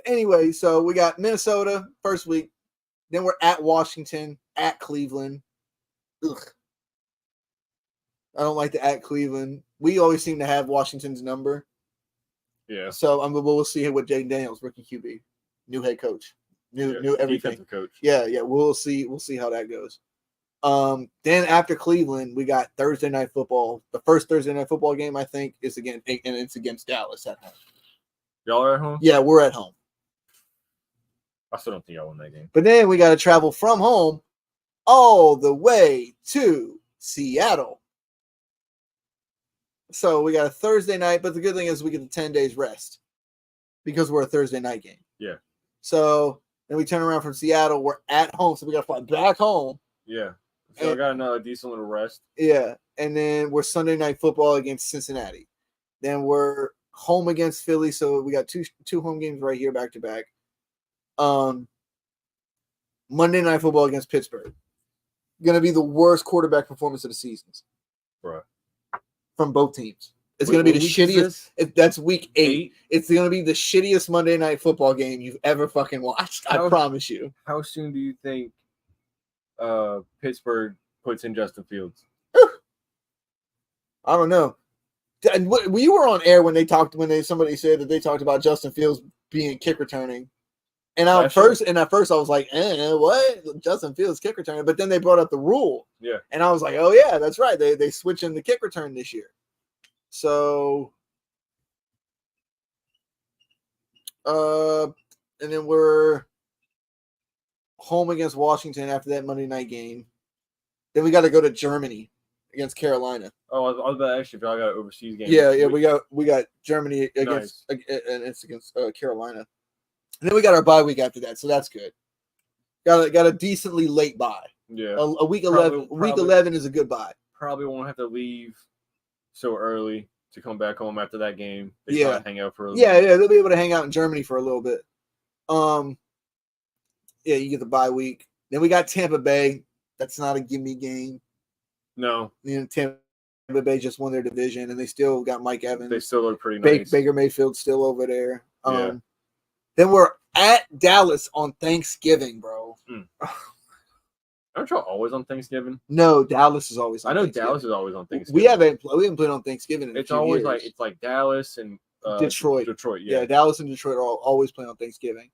anyway, so we got Minnesota first week. Then we're at Washington, at Cleveland. Ugh. I don't like the at Cleveland. We always seem to have Washington's number. Yeah. So we'll see what Jaden Daniels, rookie QB, new head coach, new everything. Coach. Yeah. We'll see how that goes. Then after Cleveland, we got Thursday night football. The first Thursday night football game, I think, is against Dallas at home. Y'all are at home? Yeah, we're at home. I still don't think y'all won that game. But then we got to travel from home all the way to Seattle. So we got a Thursday night, but the good thing is we get the 10 days rest because we're a Thursday night game. Yeah. So then we turn around from Seattle. We're at home, so we got to fly back home. Yeah. So I got another decent little rest. Yeah. And then we're Sunday night football against Cincinnati. Then we're home against Philly. So we got two home games right here back to back. Monday night football against Pittsburgh. Going to be the worst quarterback performance of the seasons. Right. From both teams. It's going to be the shittiest. That's week 8. It's going to be the shittiest Monday night football game you've ever fucking watched. I promise you. How soon do you think Pittsburgh puts in Justin Fields? I don't know. We were on air when somebody said that they talked about Justin Fields being kick returning. And at first I was like, what? Justin Fields kick returning. But then they brought up the rule. Yeah. And I was like, oh yeah, that's right. They switched in the kick return this year. So and then we're home against Washington after that Monday night game. Then we got to go to Germany against Carolina. Oh, I was about to ask you if y'all got an overseas game. Yeah, we got Germany against and it's against Carolina. And then we got our bye week after that, so that's good. Got a decently late bye. Yeah. A week 11. Week 11 is a good bye. Probably won't have to leave so early to come back home after that game. Hang out for a little bit. Yeah, they'll be able to hang out in Germany for a little bit. Yeah, you get the bye week. Then we got Tampa Bay. That's not a gimme game. No. Tampa Bay just won their division, and they still got Mike Evans. They still look pretty nice. Baker Mayfield's still over there. Yeah. Then we're at Dallas on Thanksgiving, bro. Aren't y'all always on Thanksgiving? No, Dallas is always on Thanksgiving. Dallas is always on Thanksgiving. We haven't played on Thanksgiving in It's a few always years. like Dallas and Detroit. Yeah. Dallas and Detroit are always playing on Thanksgiving.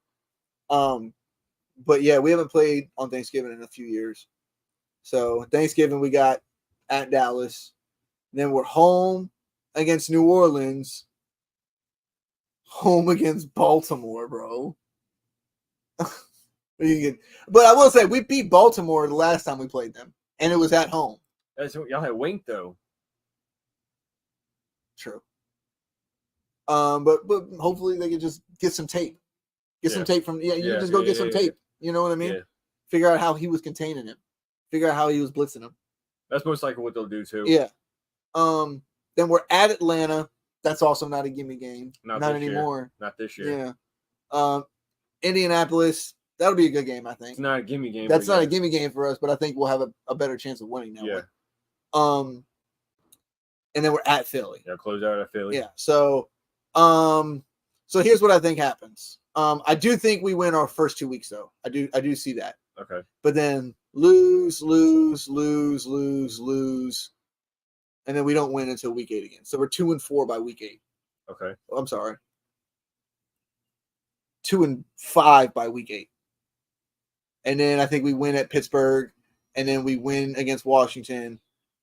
But yeah, we haven't played on Thanksgiving in a few years. So Thanksgiving we got at Dallas. Then we're home against New Orleans. Home against Baltimore, bro. But I will say we beat Baltimore the last time we played them, and it was at home. Y'all had Wink though. True. But hopefully they can just get some tape. Get some tape from just go get some tape. You know what I mean? Yeah. Figure out how he was containing him. Figure out how he was blitzing him. That's most likely what they'll do too. Yeah. Then we're at Atlanta. That's also not a gimme game. Not anymore. Year. Not this year. Yeah. Indianapolis. That'll be a good game, I think. It's not a gimme game. That's not a gimme game for us, but I think we'll have a better chance of winning that one. And then we're at Philly. Yeah, close out at Philly. Yeah. So here's what I think happens. I do think we win our first 2 weeks though. I do see that. Okay. But then lose, and then we don't win until week 8 again. So we're 2-4 by week 8. Okay. I'm sorry. 2-5 by week 8. And then I think we win at Pittsburgh, and then we win against Washington.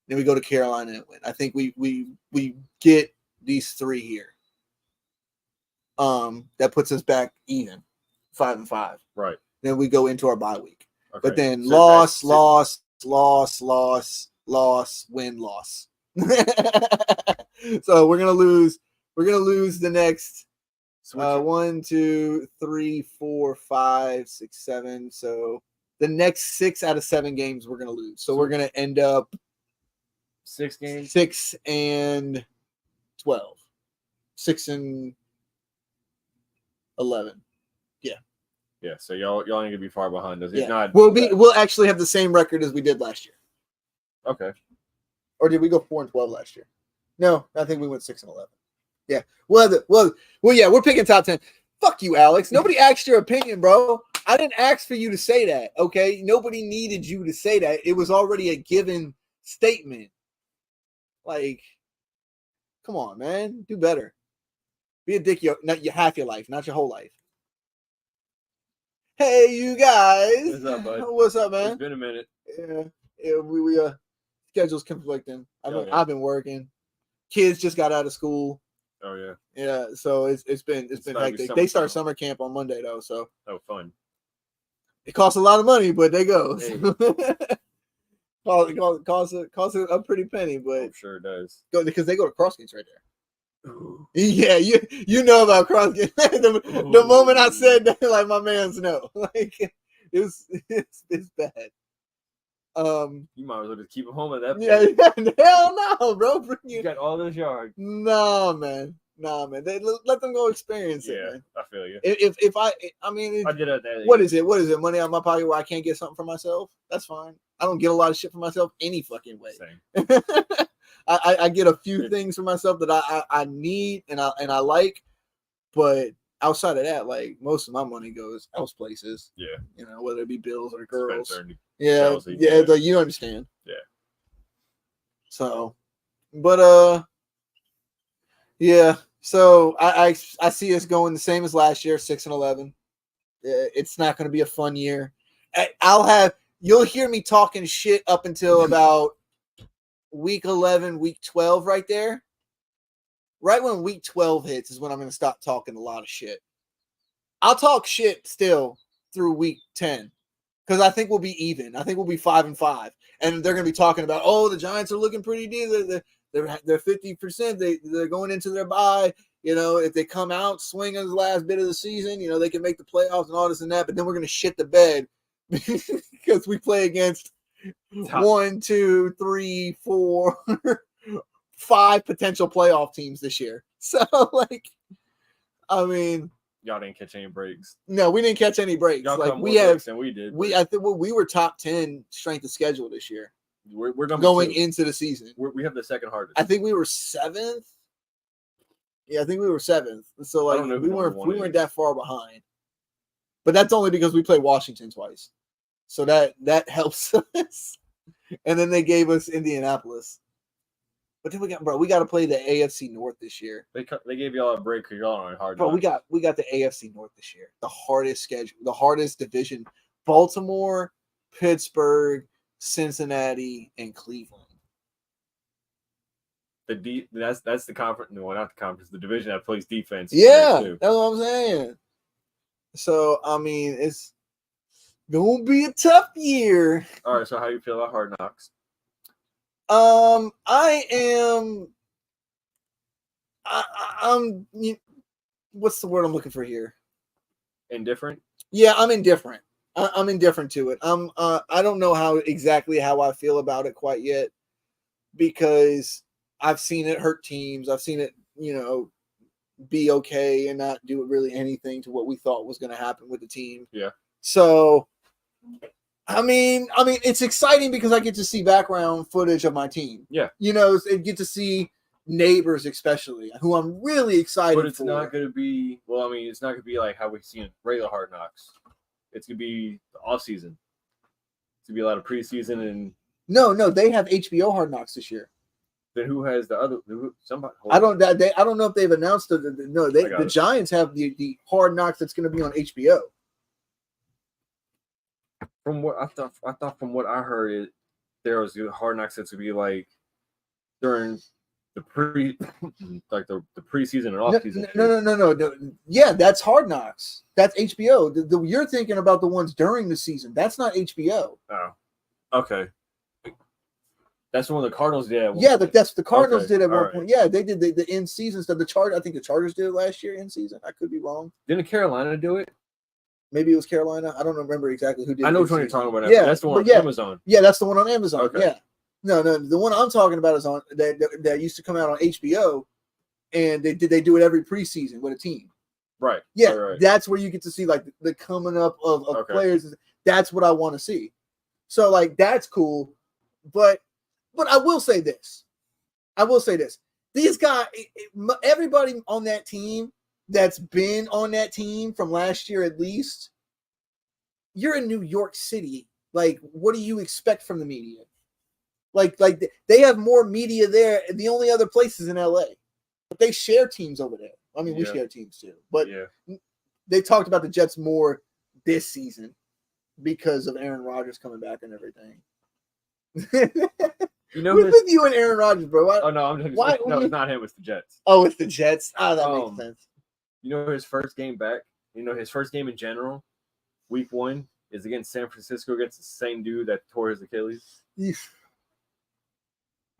Then we go to Carolina and win. I think we get these 3 here. That puts us back even, 5-5. Right. Then we go into our bye week. Okay. But then so loss, win, loss. So we're gonna lose. We're gonna lose the next 1, 2, 3, 4, 5, 6, 7. So the next 6 out of 7 games we're gonna lose. So we're gonna end up 6 games, 6-12, 6-11. Yeah. So y'all ain't gonna be far behind us. Yeah. If not, We'll actually have the same record as we did last year. Okay. Or did we go 4-12 last year? No, I think we went 6-11. Yeah. Well, yeah, we're picking top 10. Fuck you, Alex. Nobody asked your opinion, bro. I didn't ask for you to say that, okay? Nobody needed you to say that. It was already a given statement. Like, come on, man. Do better. Be a dick half your life, not your whole life. Hey, you guys. What's up, bud? What's up, man? It's been a minute. Yeah, we schedules conflicting. I've been working. Kids just got out of school. Oh yeah. Yeah, so it's been hectic. They start summer camp on Monday though, so fun. It costs a lot of money, but they go. Hey. costs a pretty penny, but I'm sure it does. Because they go to CrossGates right there. Ooh. Yeah, you know about CrossGates. the moment I said that, like my man's know. Like it's bad. You might as well just keep them home at that point. Yeah, hell no, bro. You got all those yards. Nah, man. Let them go experience it. Man. I feel you. If I did it. What is it? Money out of my pocket where I can't get something for myself? That's fine. I don't get a lot of shit for myself any fucking way. Same. I get a few things for myself that I need and I like, but outside of that, like most of my money goes else places. Yeah. You know, whether it be bills or girls. Yeah. Chelsea, yeah. You understand. Yeah. So, but yeah. So I see us going the same as last year, 6-11. It's not going to be a fun year. You'll hear me talking shit up until about week 11, week 12 right there. Right when week 12 hits is when I'm going to stop talking a lot of shit. I'll talk shit still through week 10 because I think we'll be even. I think we'll be 5-5. And they're going to be talking about, oh, the Giants are looking pretty deep. They're 50%. They're going into their bye. You know, if they come out swinging the last bit of the season, you know, they can make the playoffs and all this and that. But then we're going to shit the bed because we play against 1, 2, 3, 4, 5 potential playoff teams this year. So, like, I mean, y'all didn't catch any breaks. No, we didn't catch any breaks. Y'all like we have, and we did. I think we were top 10 strength of schedule this year. We're number going 2. into the season. We have the second hardest. I think we were 7th. Yeah, I think we were 7th. So I like don't know who we number weren't 1 is. that far behind. But that's only because we played Washington twice. So that helps us. And then they gave us Indianapolis. But then we got to play the AFC North this year. They gave y'all a break because y'all are on hard. Bro, we got the AFC North this year. The hardest schedule, the hardest division. Baltimore, Pittsburgh, Cincinnati, and Cleveland. That's the conference. No, not the conference. The division that plays defense. Yeah, that's what I'm saying. So I mean, it's gonna be a tough year. All right. So how you feel about Hard Knocks? I'm what's the word I'm looking for here? Indifferent? Yeah, I'm indifferent. I'm indifferent to it. I don't know exactly how I feel about it quite yet, because I've seen it hurt teams. I've seen it, be okay and not do really anything to what we thought was going to happen with the team. Yeah. So I mean, it's exciting because I get to see background footage of my team. Yeah. And get to see neighbors, especially, who I'm really excited for. But it's not going to be, it's not going to be like how we've seen regular Hard Knocks. It's going to be the off season. It's going to be a lot of preseason and. No, they have HBO Hard Knocks this year. Then who has the other? Somebody. I don't know if they've announced it. No, the Giants have the Hard Knocks that's going to be on HBO. From what I thought from what I heard, there was Hard Knocks that's to be like during the preseason and off season. No. Yeah, that's Hard Knocks. That's HBO. You're thinking about the ones during the season. That's not HBO. Oh, okay. That's the one the Cardinals did. That's the Cardinals did at one point. Right. Yeah, they did the in season stuff. I think the Chargers did it last year in season. I could be wrong. Didn't Carolina do it? Maybe it was Carolina. I don't remember exactly who did it. I know which one you're talking about. Yeah, that's the one on Amazon. Yeah, that's the one on Amazon. Okay. Yeah. No, the one I'm talking about is on that used to come out on HBO, and they do it every preseason with a team. Right. Yeah, right. That's where you get to see like the coming up of players. That's what I want to see. So like that's cool, but I will say this. These guys, everybody on that team that's been on that team from last year at least, you're in New York City. Like, what do you expect from the media? Like they have more media there. The only other place is in LA. But they share teams over there. I mean, we share teams too. But they talked about the Jets more this season because of Aaron Rodgers coming back and everything. Who's with you and Aaron Rodgers, bro? It's not him. It's the Jets. Oh, it's the Jets. That makes sense. His first game back. His first game in general, week 1, is against San Francisco against the same dude that tore his Achilles.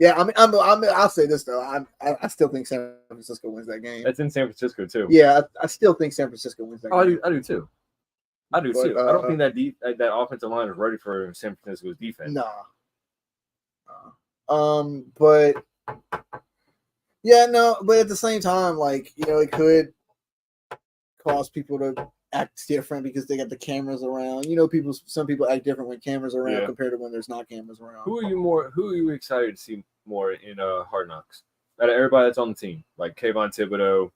Yeah, I'll say this though. I still think San Francisco wins that game. That's in San Francisco too. Yeah, I still think San Francisco wins that game. I do too. I don't think that offensive line is ready for San Francisco's defense. No. But at the same time, it could cause people to act different because they got the cameras around. Some people act different when cameras are around compared to when there's not cameras around. Who are you excited to see more in Hard Knocks? Out of everybody that's on the team, like Kayvon Thibodeau,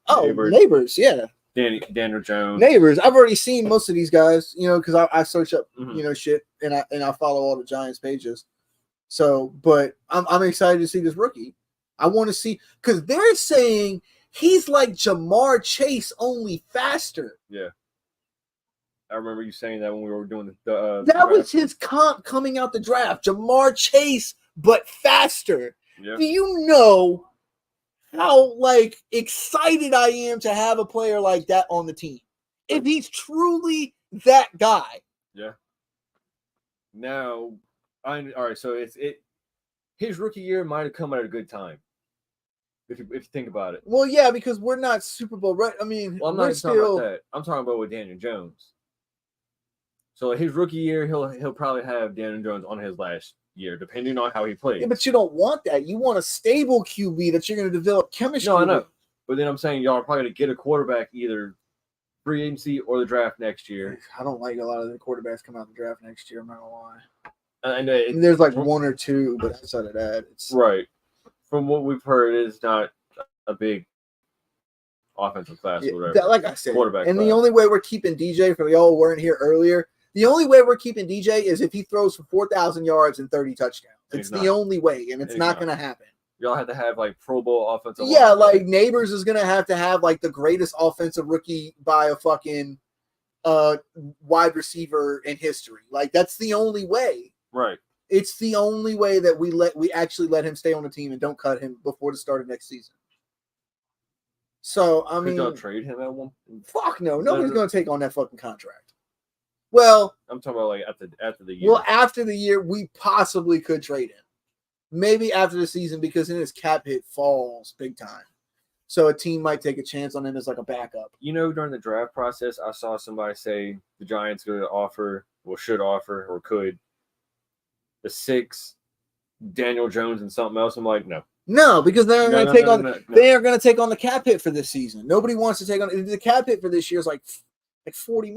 Neighbors, yeah. Daniel Jones. Neighbors. I've already seen most of these guys, because I search up, shit, and I follow all the Giants pages. So, but I'm excited to see this rookie. I want to see, because they're saying he's like Jamar Chase, only faster. Yeah. I remember you saying that when we were doing that was his comp coming out the draft. Jamar Chase, but faster. Yeah. Do you know how excited I am to have a player like that on the team? If he's truly that guy. Yeah. Now, all right. So his rookie year might have come at a good time. If you think about it. Well, yeah, because we're not Super Bowl right. I mean, I'm not talking about that. I'm talking about with Daniel Jones. So his rookie year, he'll probably have Daniel Jones on his last year, depending on how he plays. Yeah, but you don't want that. You want a stable QB that you're going to develop chemistry. No, I know. But then I'm saying y'all are probably going to get a quarterback either free agency or the draft next year. I don't like a lot of the quarterbacks come out the draft next year. I'm not going to lie. And there's like one or two, but outside of that, it's right. From what we've heard, it's not a big offensive class or whatever. like I said, quarterback and class. the only way we're keeping DJ, for y'all who weren't here earlier, the only way we're keeping DJ is if he throws for 4,000 yards and 30 touchdowns. It's the only way, and it's not going to happen. Y'all have to have like Pro Bowl offensive line. Yeah, like Neighbors is going to have like the greatest offensive rookie by a fucking wide receiver in history. Like that's the only way. Right. It's the only way that we actually let him stay on the team and don't cut him before the start of next season. So I mean, could y'all trade him at one? Fuck no, nobody's going to take on that fucking contract. Well, I'm talking about like after the year. Well, after the year, we possibly could trade him. Maybe after the season, because then his cap hit falls big time. So a team might take a chance on him as like a backup. You know, during the draft process, I saw somebody say the Giants should offer or could the 6 Daniel Jones and something else. I'm like, no, because they're going to take on. They are going to take on the cap hit for this season. Nobody wants to take on the cap hit for this year is like 40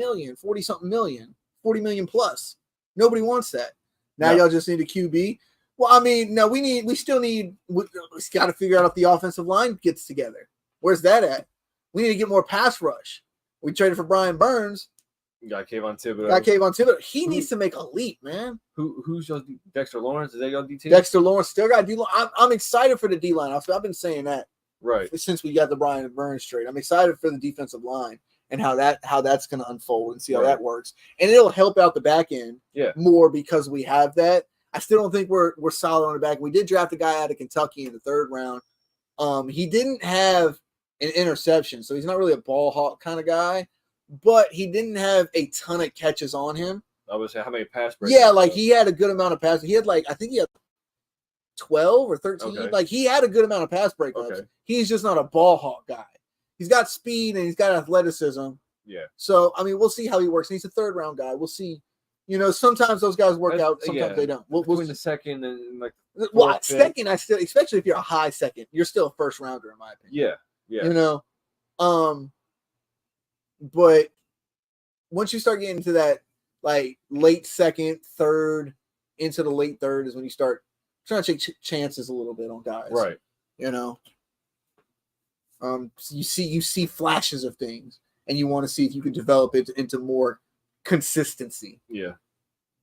something million, 40 million plus. Nobody wants that. Now y'all just need a QB. Well, I mean, no, we got to figure out if the offensive line gets together. Where's that at? We need to get more pass rush. We traded for Brian Burns. Got Kayvon Thibodeau. He needs to make a leap, man. Who's your Dexter Lawrence? Is that your DT? Dexter Lawrence still got D-line. I'm excited for the D-line. I've been saying that since we got the Brian Burns trade. I'm excited for the defensive line and how that's going to unfold and see how that works. And it'll help out the back end more because we have that. I still don't think we're solid on the back. We did draft a guy out of Kentucky in the 3rd round. He didn't have an interception, so he's not really a ball hawk kind of guy, but he didn't have a ton of catches on him. I would say how many pass breaks? Yeah, like he had a good amount of passes. He had I think he had 12 or 13. Okay. Like he had a good amount of pass breakups. Okay. He's just not a ball hawk guy. He's got speed and he's got athleticism. Yeah. So, I mean, we'll see how he works. And he's a 3rd round guy. We'll see. You know, sometimes those guys work out. Sometimes they don't. We'll in the second and like second, I still, especially if you're a high second, you're still a 1st rounder in my opinion. Yeah. You know, but once you start getting into that like late 2nd, 3rd, into the late 3rd is when you start trying to take chances a little bit on guys. Right. You know, you see flashes of things, and you want to see if you can develop it into more consistency. Yeah.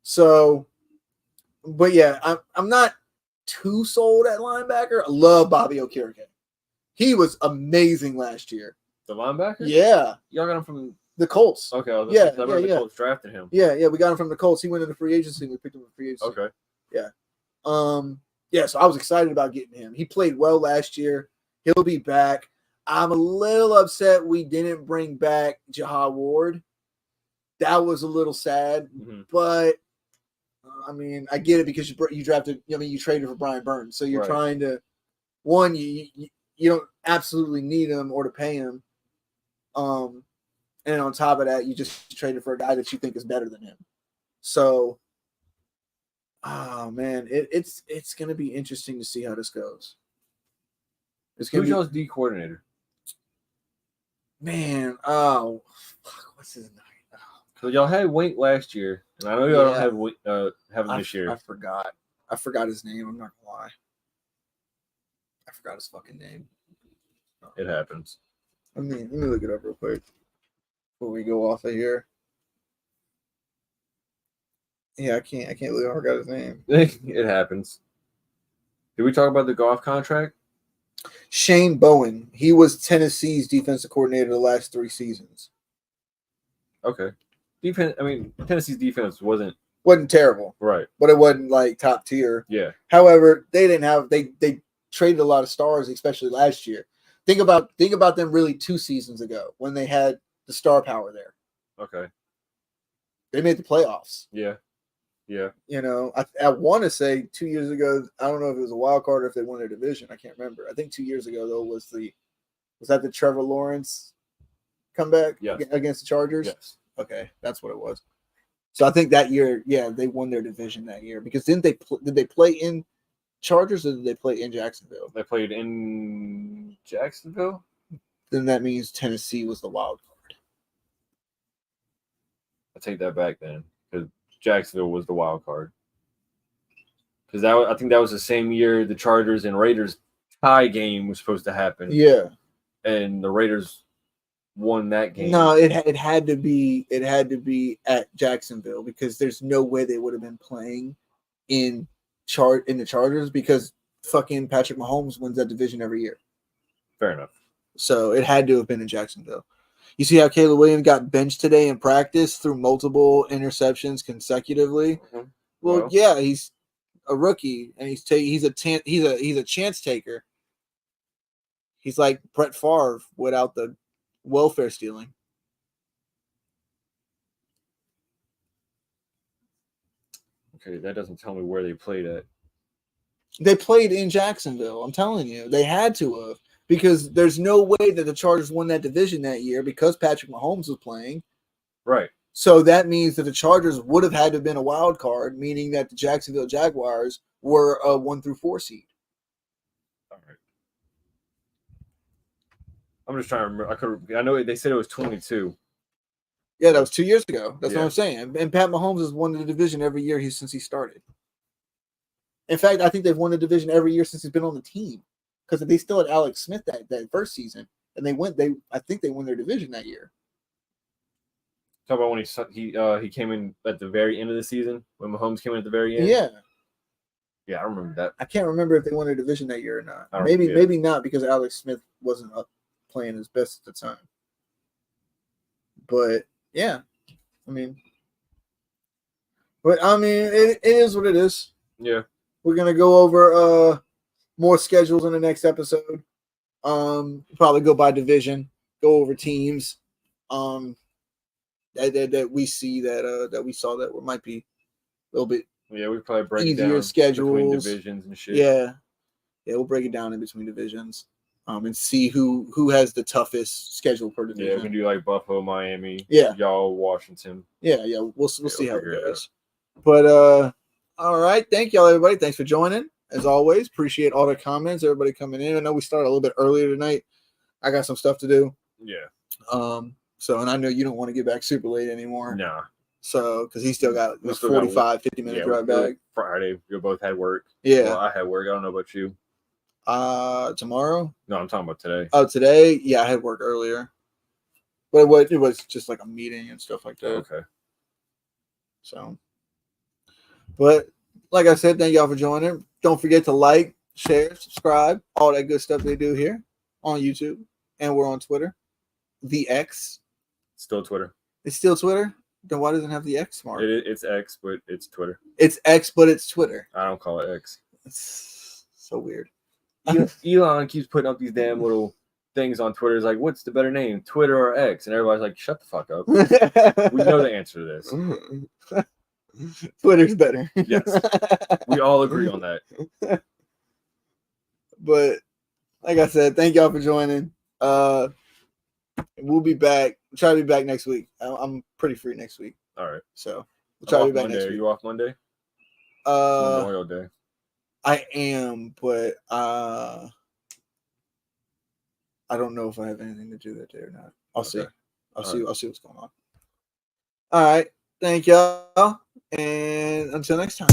So, but yeah, I'm not too sold at linebacker. I love Bobby Okereke. He was amazing last year. The linebacker? Yeah. Y'all got him from the Colts. Okay. The Colts drafted him. Yeah, we got him from the Colts. He went into free agency. We picked him in free agency. Okay. Yeah. So I was excited about getting him. He played well last year. He'll be back. I'm a little upset we didn't bring back Jahad Ward. That was a little sad, but I mean, I get it because you drafted. I mean, you traded for Brian Burns, so you're trying to. One, you don't absolutely need him or to pay him, and on top of that, you just traded for a guy that you think is better than him. So, oh man, it's going to be interesting to see how this goes. Who's y'all's D coordinator? Man, what's his name? So y'all had Wink last year, and I know y'all don't have him this year. I forgot his name. I'm not gonna lie. I forgot his fucking name. It happens. Let me look it up real quick before we go off of here. Yeah, I can't believe I forgot his name. It happens. Did we talk about the Goff contract? Shane Bowen. He was Tennessee's defensive coordinator the last 3 seasons. Okay. Defense. I mean, Tennessee's defense wasn't terrible, right? But it wasn't like top tier. Yeah. However, they didn't have they traded a lot of stars, especially last year. Think about them really 2 seasons ago when they had the star power there. Okay. They made the playoffs. Yeah. You know, I want to say 2 years ago. I don't know if it was a wild card or if they won their division. I can't remember. I think 2 years ago though was that the Trevor Lawrence comeback against the Chargers? Yes. Okay, that's what it was. So I think that year, they won their division that year because did they play in Chargers or did they play in Jacksonville? They played in Jacksonville. Then that means Tennessee was the wild card. I take that back then because Jacksonville was the wild card. Because I think that was the same year the Chargers and Raiders tie game was supposed to happen. Yeah. And the Raiders won that game. No, it had to be at Jacksonville because there's no way they would have been playing in the Chargers because fucking Patrick Mahomes wins that division every year. Fair enough. So it had to have been in Jacksonville. You see how Caleb Williams got benched today in practice through multiple interceptions consecutively? Mm-hmm. Well, yeah, he's a rookie and he's a chance taker. He's like Brett Favre without the welfare stealing. Okay, that doesn't tell me where they played at. They played in Jacksonville. I'm telling you, they had to have. Because there's no way that the Chargers won that division that year because Patrick Mahomes was playing. Right. So that means that the Chargers would have had to have been a wild card, meaning that the Jacksonville Jaguars were a 1-4 seed. All right. I'm just trying to remember. I know they said it was 22. Yeah, that was 2 years ago. That's Yeah. what I'm saying. And Pat Mahomes has won the division every year since he started. In fact, I think they've won the division every year since he's been on the team. Because they still had Alex Smith that first season, and I think they won their division that year. Talk about when he came in at the very end of the season when Mahomes came in at the very end. Yeah, I remember that. I can't remember if they won their division that year or not. Maybe not because Alex Smith wasn't playing his best at the time. But yeah, it is what it is. Yeah, we're gonna go over more schedules in the next episode. Probably go by division, go over teams. That we see that we saw that might be a little bit. Yeah, we probably break easier it down schedules between divisions and shit. Yeah, we'll break it down in between divisions. And see who has the toughest schedule per division. Yeah, we can do like Buffalo, Miami. Yeah, y'all, Washington. Yeah. We'll see how it goes. But all right, thank y'all everybody. Thanks for joining. As always, appreciate all the comments, everybody coming in. I know we started a little bit earlier tonight. I got some stuff to do. Yeah. So, and I know you don't want to get back super late anymore. Nah. So, because he still got 45, 50-minute drive back. Friday, we both had work. Yeah. Well, I had work. I don't know about you. Tomorrow? No, I'm talking about today. Oh, today? Yeah, I had work earlier. But it was just like a meeting and stuff like that. Okay. So, but like I said, thank y'all for joining. Don't forget to like, share, subscribe, all that good stuff they do here on YouTube. And we're on Twitter. The X. Still Twitter. It's still Twitter? Then why doesn't it have the X mark? It's X, but it's Twitter. It's X, but it's Twitter. I don't call it X. It's so weird. Elon keeps putting up these damn little things on Twitter. It's like, what's the better name, Twitter or X? And everybody's like, shut the fuck up. We know the answer to this. Twitter's better. Yes. We all agree on that. But like I said, thank y'all for joining. We'll be back. We'll try to be back next week. I'm pretty free next week. All right. So we'll try to be back Monday. next week. Are you off Monday? Memorial Day. I am, but I don't know if I have anything to do that day or not. I'll see. I'll see what's going on. All right. Thank y'all. And until next time.